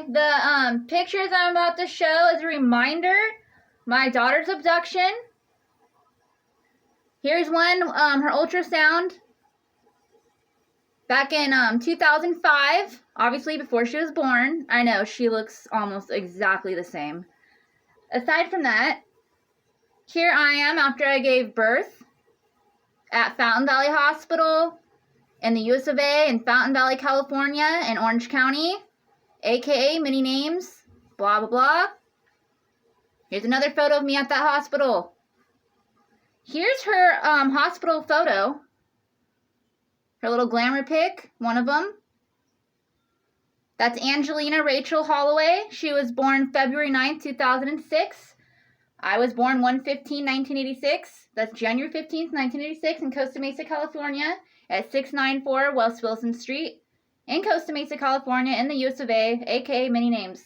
Okay, the pictures I'm about to show is a reminder. My daughter's abduction. Here's one, her ultrasound. Back in 2005, obviously before she was born. I know, she looks almost exactly the same. Aside from that, here I am after I gave birth at Fountain Valley Hospital in the US of A in Fountain Valley, California in Orange County, aka many names, blah, blah, blah. Here's another photo of me at that hospital. Here's her hospital photo. Her little glamour pic, one of them. That's Angelina Rachel Holloway. She was born February 9th, 2006. I was born 1/15/1986. That's January 15th, 1986 in Costa Mesa, California at 694 West Wilson Street in Costa Mesa, California in the US of A, aka many names.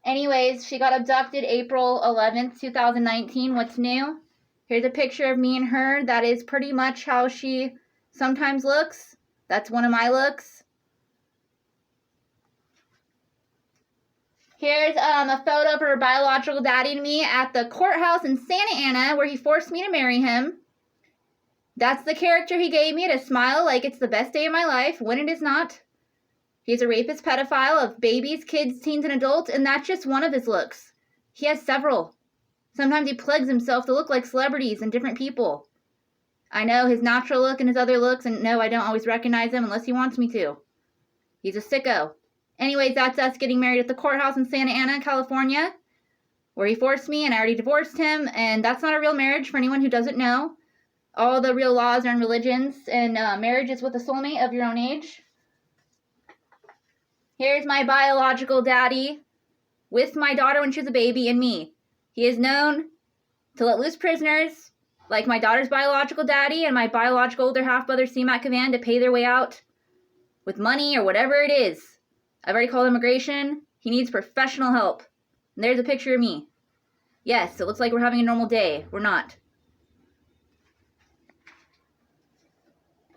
Anyways, she got abducted April 11th, 2019. What's new? Here's a picture of me and her. That is pretty much how she sometimes looks. That's one of my looks. Here's a photo of her biological daddy and me at the courthouse in Santa Ana where he forced me to marry him. That's the character he gave me to smile like it's the best day of my life when it is not. He's a rapist pedophile of babies, kids, teens, and adults, and that's just one of his looks. He has several. Sometimes he plagues himself to look like celebrities and different people. I know his natural look and his other looks, and no, I don't always recognize him unless he wants me to. He's a sicko. Anyways, that's us getting married at the courthouse in Santa Ana, California, where he forced me, and I already divorced him, and that's not a real marriage for anyone who doesn't know. All the real laws are in religions, and marriage is with a soulmate of your own age. Here's my biological daddy with my daughter when she was a baby and me. He is known to let loose prisoners, like my daughter's biological daddy and my biological older half-brother, C-Mac Cavan, to pay their way out with money or whatever it is. I've already called immigration. He needs professional help. And there's a picture of me. Yes, it looks like we're having a normal day. We're not.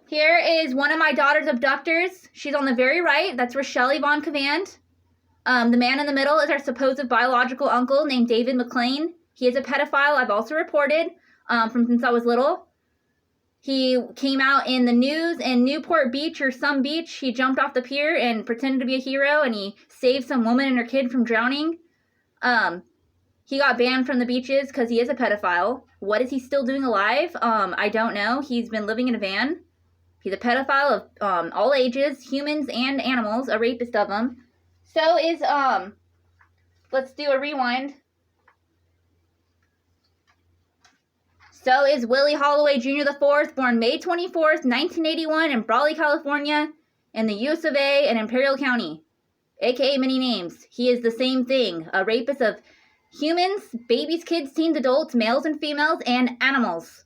Here is one of my daughter's abductors. She's on the very right. That's Rochelle Yvonne Cavand. The man in the middle is our supposed biological uncle named David McLean. He is a pedophile. I've also reported from since I was little. He came out in the news in Newport Beach or some beach. He jumped off the pier and pretended to be a hero, and he saved some woman and her kid from drowning. He got banned from the beaches because he is a pedophile. What is he still doing alive? I don't know. He's been living in a van. He's a pedophile of all ages, humans and animals, a rapist of them. So is, let's do a rewind. So is Willie Holloway Jr. IV, born May 24th, 1981 in Brawley, California, in the US of A in Imperial County, aka many names. He is the same thing, a rapist of humans, babies, kids, teens, adults, males and females, and animals.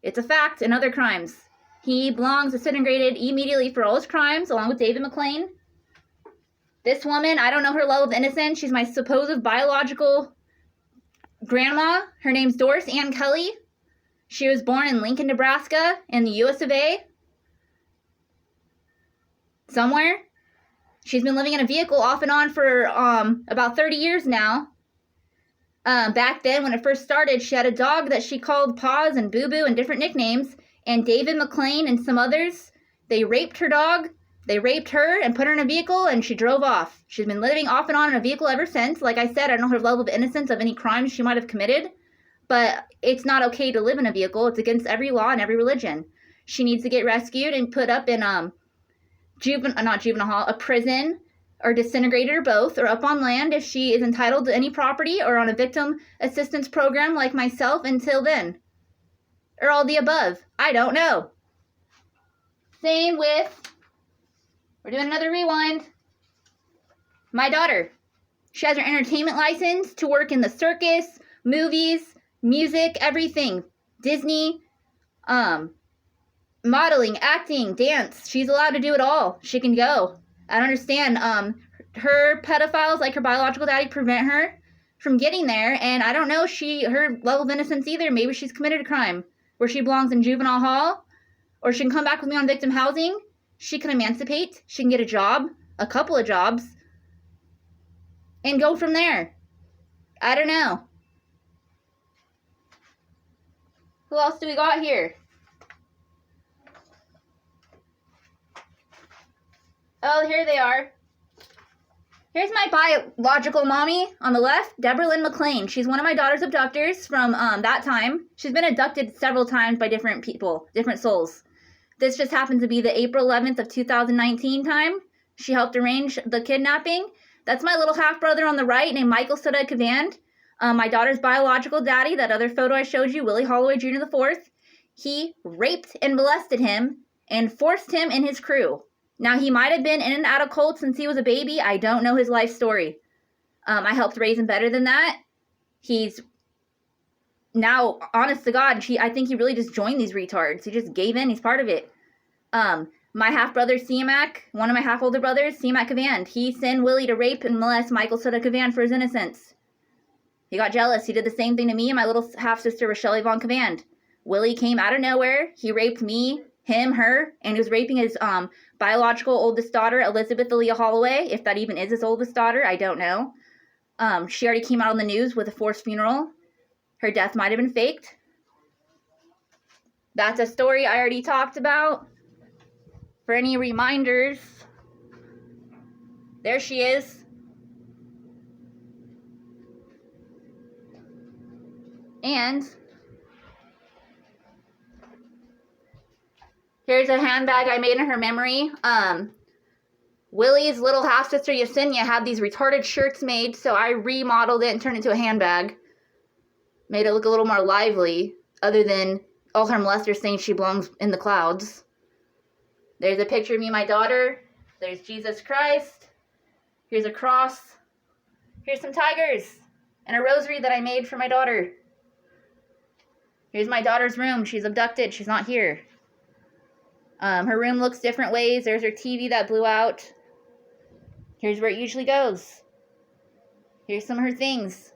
It's a fact, and other crimes. He belongs disintegrated immediately for all his crimes, along with David McLean. This woman, I don't know her level of innocence. She's my supposed biological grandma. Her name's Doris Ann Kelly. She was born in Lincoln, Nebraska, in the US of A. Somewhere. She's been living in a vehicle off and on for about 30 years now. Back then, when it first started, she had a dog that she called Paws and Boo Boo and different nicknames. And David McLean and some others, they raped her dog, they raped her and put her in a vehicle, and she drove off. She's been living off and on in a vehicle ever since. Like I said, I don't know her level of innocence of any crimes she might have committed, but it's not okay to live in a vehicle. It's against every law and every religion. She needs to get rescued and put up in a prison, or disintegrated, or both, or up on land if she is entitled to any property, or on a victim assistance program like myself until then. Or all the above. I don't know. Same with, we're doing another rewind. My daughter. She has her entertainment license to work in the circus, movies, music, everything. Disney, modeling, acting, dance. She's allowed to do it all. She can go. I don't understand. Her pedophiles, like her biological daddy, prevent her from getting there. And I don't know her level of innocence either. Maybe she's committed a crime where she belongs in juvenile hall, or she can come back with me on victim housing. She can emancipate. She can get a job, a couple of jobs. and go from there. I don't know. Who else do we got here? Oh, here they are. Here's my biological mommy on the left, Deborah Lynn McLean. She's one of my daughter's abductors from that time. She's been abducted several times by different people, different souls. This just happened to be the April 11th of 2019 time. She helped arrange the kidnapping. That's my little half-brother on the right named Michael Soda Kavand. My daughter's biological daddy, that other photo I showed you, Willie Holloway Jr. IV, he raped and molested him and forced him in his crew. Now, he might have been in and out of cults since he was a baby. I don't know his life story. I helped raise him better than that. He's now, honest to God, I think he really just joined these retards. He just gave in. He's part of it. My half-brother, Siamak, one of my half-older brothers, Siamak Kavand, he sent Willie to rape and molest Michael Soda Kavand for his innocence. He got jealous. He did the same thing to me and my little half-sister, Rochelle Yvonne Kavand. Willie came out of nowhere. He raped me, him, her, and he was raping his biological oldest daughter, Elizabeth Aaliyah Holloway. If that even is his oldest daughter, I don't know. She already came out on the news with a forced funeral. Her death might have been faked. That's a story I already talked about. For any reminders, there she is. And here's a handbag I made in her memory. Willie's little half-sister Yesenia had these retarded shirts made, so I remodeled it and turned it into a handbag. Made it look a little more lively, other than all her molesters saying she belongs in the clouds. There's a picture of me and my daughter. There's Jesus Christ. Here's a cross. Here's some tigers and a rosary that I made for my daughter. Here's my daughter's room. She's abducted. She's not here. Her room looks different ways. There's her TV that blew out. Here's where it usually goes. Here's some of her things.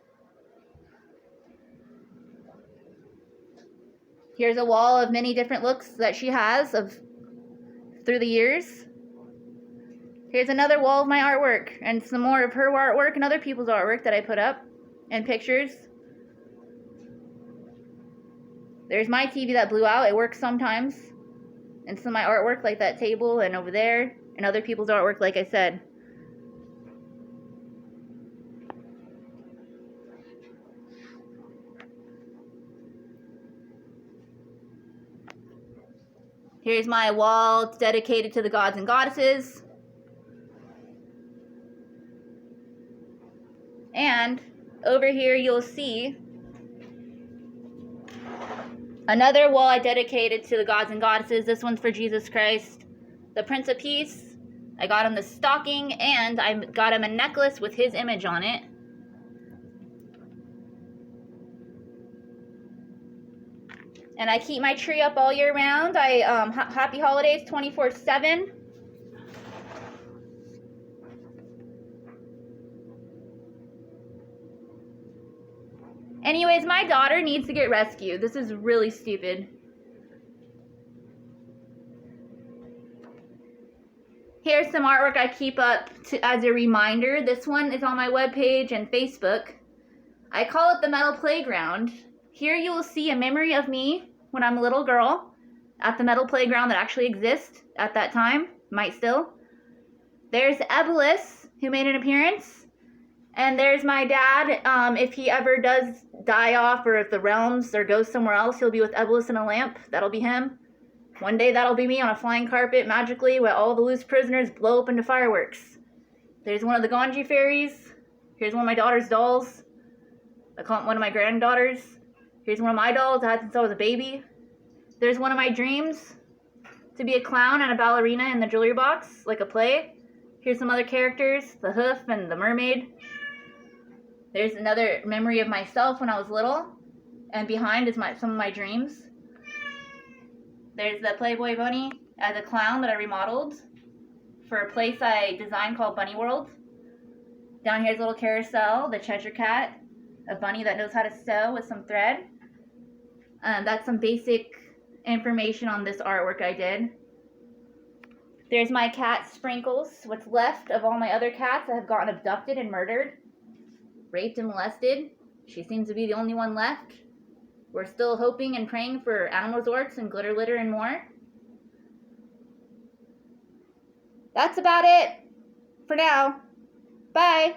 Here's a wall of many different looks that she has through the years. Here's another wall of my artwork and some more of her artwork and other people's artwork that I put up and pictures. There's my TV that blew out. It works sometimes. And some of my artwork like that table and over there and other people's artwork like I said. Here's my wall dedicated to the gods and goddesses. And over here you'll see another wall I dedicated to the gods and goddesses. This one's for Jesus Christ, the Prince of Peace. I got him the stocking and I got him a necklace with his image on it. And I keep my tree up all year round. Happy holidays 24/7. Anyways, my daughter needs to get rescued. This is really stupid. Here's some artwork I keep up as a reminder. This one is on my webpage and Facebook. I call it the Metal Playground. Here you will see a memory of me when I'm a little girl at the metal playground that actually exists at that time. Might still. There's Ebelis, who made an appearance. And there's my dad. If he ever does die off or if the realms or goes somewhere else, he'll be with Ebelis in a lamp. That'll be him. One day that'll be me on a flying carpet magically where all the loose prisoners blow up into fireworks. There's one of the Ganji fairies. Here's one of my daughter's dolls. I call it one of my granddaughters. Here's one of my dolls I had since I was a baby. There's one of my dreams to be a clown and a ballerina in the jewelry box, like a play. Here's some other characters, the hoof and the mermaid. There's another memory of myself when I was little. And behind is some of my dreams. There's the Playboy bunny as a clown that I remodeled for a place I designed called Bunny World. Down here's a little carousel, the Cheshire Cat, a bunny that knows how to sew with some thread. That's some basic information on this artwork I did. There's my cat Sprinkles, what's left of all my other cats that have gotten abducted and murdered. raped and molested. She seems to be the only one left. We're still hoping and praying for animal resorts and glitter litter and more. That's about it for now. Bye.